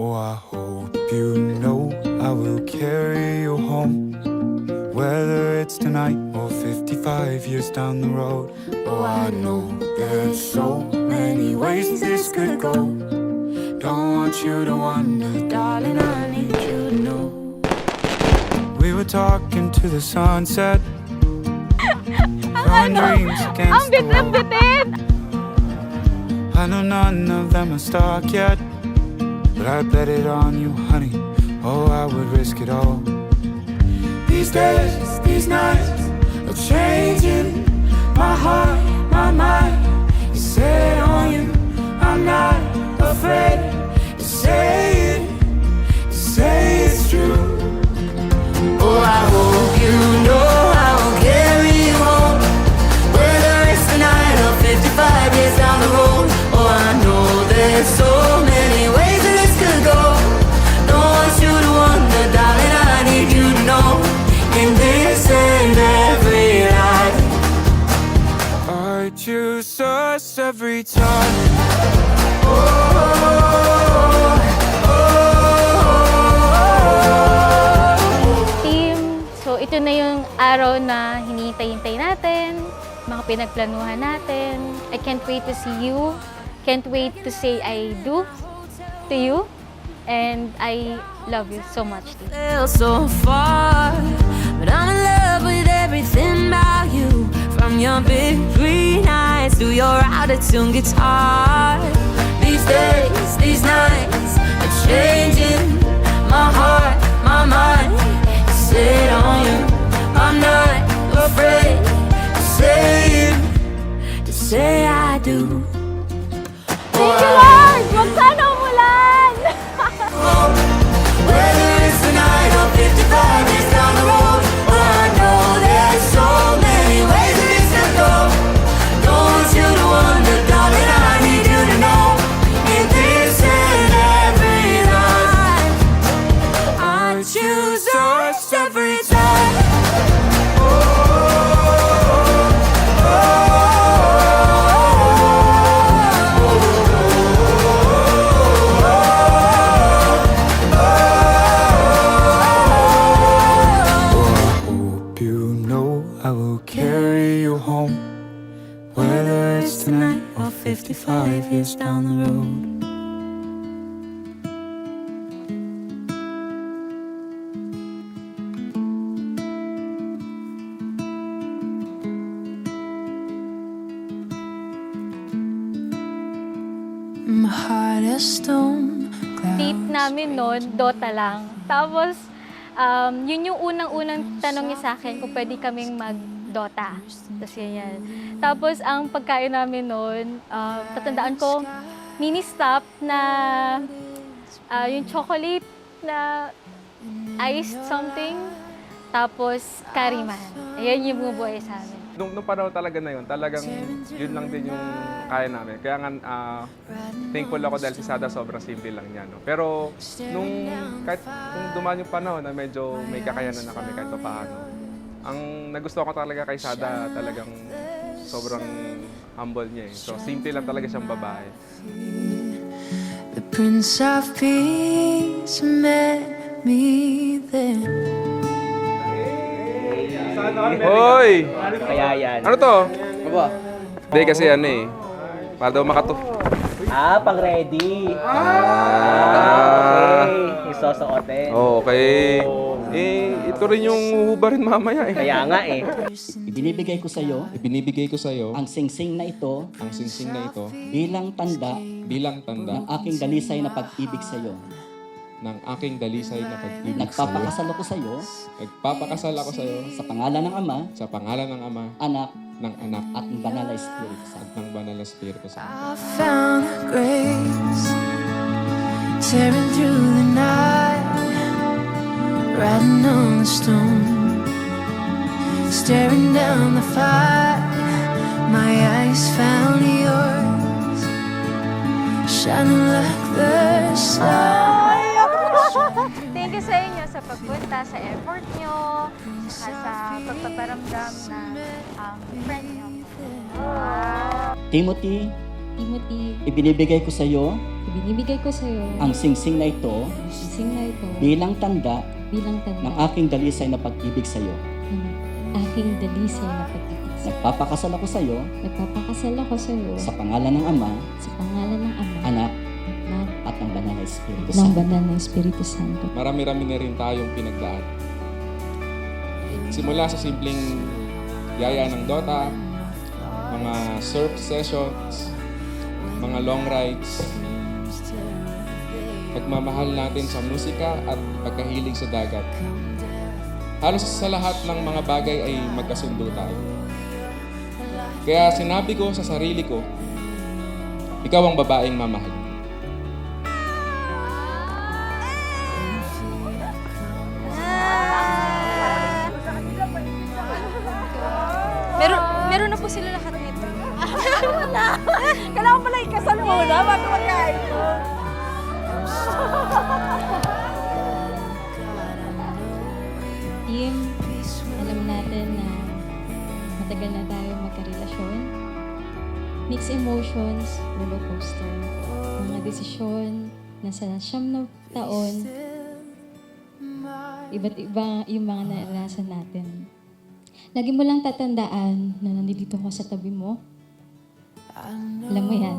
Oh, I hope you know I will carry you home, whether it's tonight or 55 years down the road. Oh, I know there's so many ways this could go. Don't want you to wonder, darling, I need you to know. We were talking to the sunset, throwing dreams against the wall. I know none of them are stuck yet, but I bet it on you, honey. Oh, I would risk it all. These days, these nights are changing my heart, my mind is set on you. I'm not afraid to say it's true. Oh, I hope you know I will carry you home, whether it's tonight or 55 years down the road. Oh, I know there's so many ways that this could go. Don't want you to wonder, darling, I need you to know. In this and every life, I choose us every time. Team, so ito na yung araw na hinihintay-hintay natin, mga pinagplanuhan natin. I can't wait to see you. Can't wait to say I do to you. And I love you so much, team. So far, but I'm in love with everything about you. From your big green eyes to your out-of-tune guitar. These days, these nights are changing my heart, my mind is set on you. I'm not afraid to say I do. Thank you, Lord! Huwag sana umulan! Whether it's tonight or 55 years down the road, I know there's so many ways that this could go. Don't want you to wonder, darling, I need you to know. In this and every life, I choose us every time. I will carry you home, whether it's tonight or 55 years down the road. My heart is stone. Date namin noon, Dota lang. Tapos, yun yung unang-unang tanong niya sa akin kung pwede kaming mag-Dota. Tapos yan. Tapos, ang pagkain namin noon, tatandaan ko, mini-stop na yung chocolate na iced something. Tapos, kariman. Ayan yung bumubuhay sa amin. Nung panahon talaga na yun, talagang yun lang din yung kaya namin. Kaya nga, thankful ako dahil si Sada sobrang simple lang niya. No? Pero kahit kung dumaan yung panahon na medyo may kakayanan na kami kahit paano, ang nagustuhan ko talaga kay Sada, talagang sobrang humble niya. So simple lang talaga siyang babae. The Prince of Peace met me there. Hoy! Kaya yan. Ano to? Ano ba? Hindi kasi ano eh. Para daw Pang ready. Okay. Isusuotin. Okay. Ito rin yung huhubarin mamaya eh. Kaya nga eh. Ibinibigay ko sa iyo ang singsing na ito ang singsing na ito bilang tanda bilang tanda ng aking dalisay na pag-ibig sa iyo. ng aking dalisay na pag-ibig sa iyo. Nagpapakasal ako sa iyo Nagpapakasal ako sa iyo sa pangalan ng Ama, sa pangalan ng Ama, Anak, ng Anak, at ng Banal na Espiritu at Santo. ng Banal na Espiritu Santo. I found grace tearing through the night, riding on the storm, staring down the fire. My eyes found yours, shining like the sun. Thank you sa inyo sa pagpunta, sa effort nyo, saka sa pagpaparamdam na friend nyo. Timothy, Timothy, ibinibigay ko sa iyo ibinibigay ko sa iyo ang singsing na ito ang sing na ito bilang tanda bilang ng tanda aking dalisay na pag-ibig sa iyo. ng aking dalisay na pag-ibig. Nagpapakasal ako sa iyo Nagpapakasal ako sa iyo sa pangalan ng Ama, sa pangalan ng Ama, Anak, Anak, at ng Banal na Espiritu ng Santo. Banal na Espiritu Santo. Marami-rami na rin tayong pinagdaan. Simula sa simpleng yaya ng Dota, mga surf sessions, mga long rides, pagmamahal natin sa musika at pagkahilig sa dagat. Halos sa lahat ng mga bagay ay magkasundo tayo. Kaya sinabi ko sa sarili ko, ikaw ang babaeng mamahal. Meron na po sila lahat nito. Kailangan pala ikasal muna bago magkain. Team, alam natin na matagal na tayo magkarelasyon. Mixed emotions, roller coaster. Mga desisyon na sa 9 taon, iba't iba yung mga naranasan natin. Lagi mo lang tatandaan na nandito ako sa tabi mo. Alam mo yan,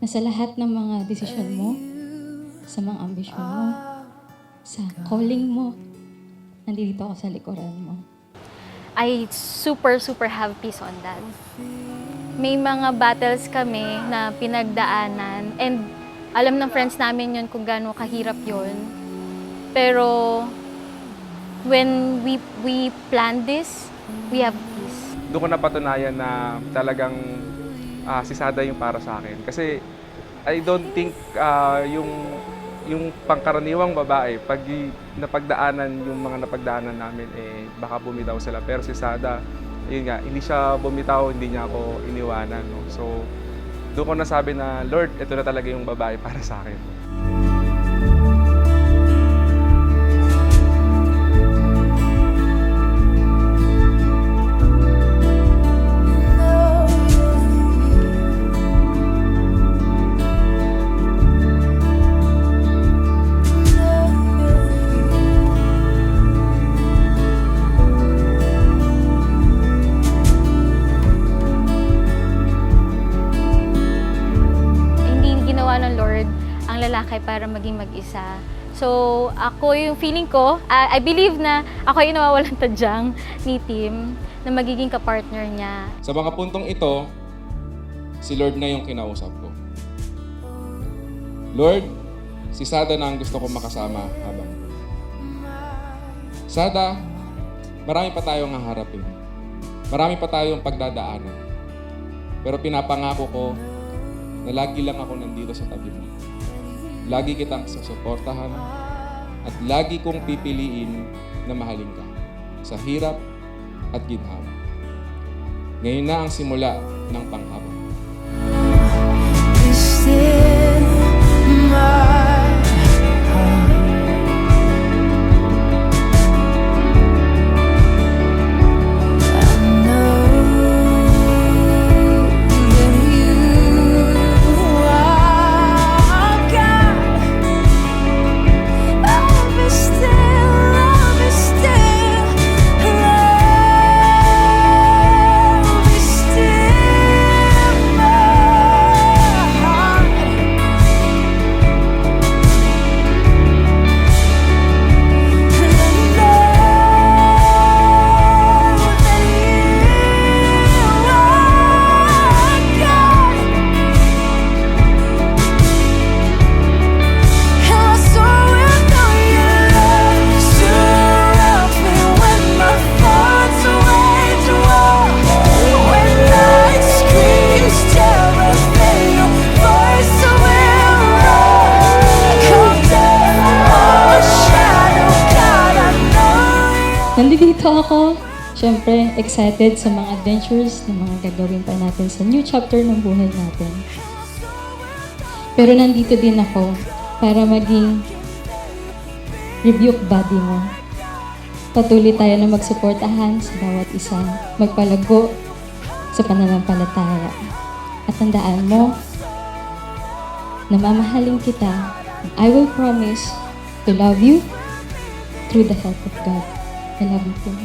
na sa lahat ng mga desisyon mo, sa mga ambisyon mo, sa calling mo, nandito ako sa likuran mo. I super have peace on that. May mga battles kami na pinagdaanan and alam ng friends namin yun kung gaano kahirap yun. Pero when we plan this, we have peace. Doon ko napatunayan na talagang si Sada yung para sa akin. Kasi I don't think yung pangkaraniwang babae, pag napagdaanan yung mga napagdaanan namin, baka bumitaw sila. Pero si Sada, yun nga, hindi siya bumitaw, hindi niya ako iniwanan. No? So, doon ko nasabi na, Lord, ito na talaga yung babae para sa akin. Ng Lord ang lalaki para maging mag-isa. So, ako yung feeling ko, I believe na ako yung nawawalan tadyang ni Tim na magiging kapartner niya. Sa mga puntong ito, si Lord na yung kinausap ko. Lord, si Sada na ang gusto ko makasama habang. Sada, marami pa tayong haharapin. Marami pa tayong pagdadaanan. Pero pinapangako ko na lagi lang ako nandito sa tabi mo. Lagi kitang susuportahan at lagi kong pipiliin na mahalin ka sa hirap at ginhawa. Ngayon na ang simula ng panghabang. Nandito ako, syempre excited sa mga adventures na mga gagawin pa natin sa new chapter ng buhay natin. Pero nandito din ako para maging rebuke buddy mo. Patuloy tayo na magsuportahan sa bawat isa, magpalago sa pananampalataya. At tandaan mo na mamahalin kita. I will promise to love you through the help of God. I love you too.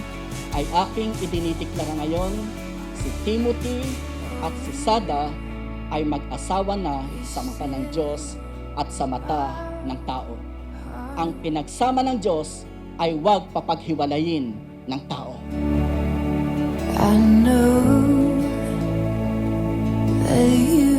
Ay aking idinitiklara ngayon, si Timothy at si Sada ay mag-asawa na sa mata ng Diyos at sa mata ng tao. Ang pinagsama ng Diyos ay huwag papaghiwalayin ng tao. I know that you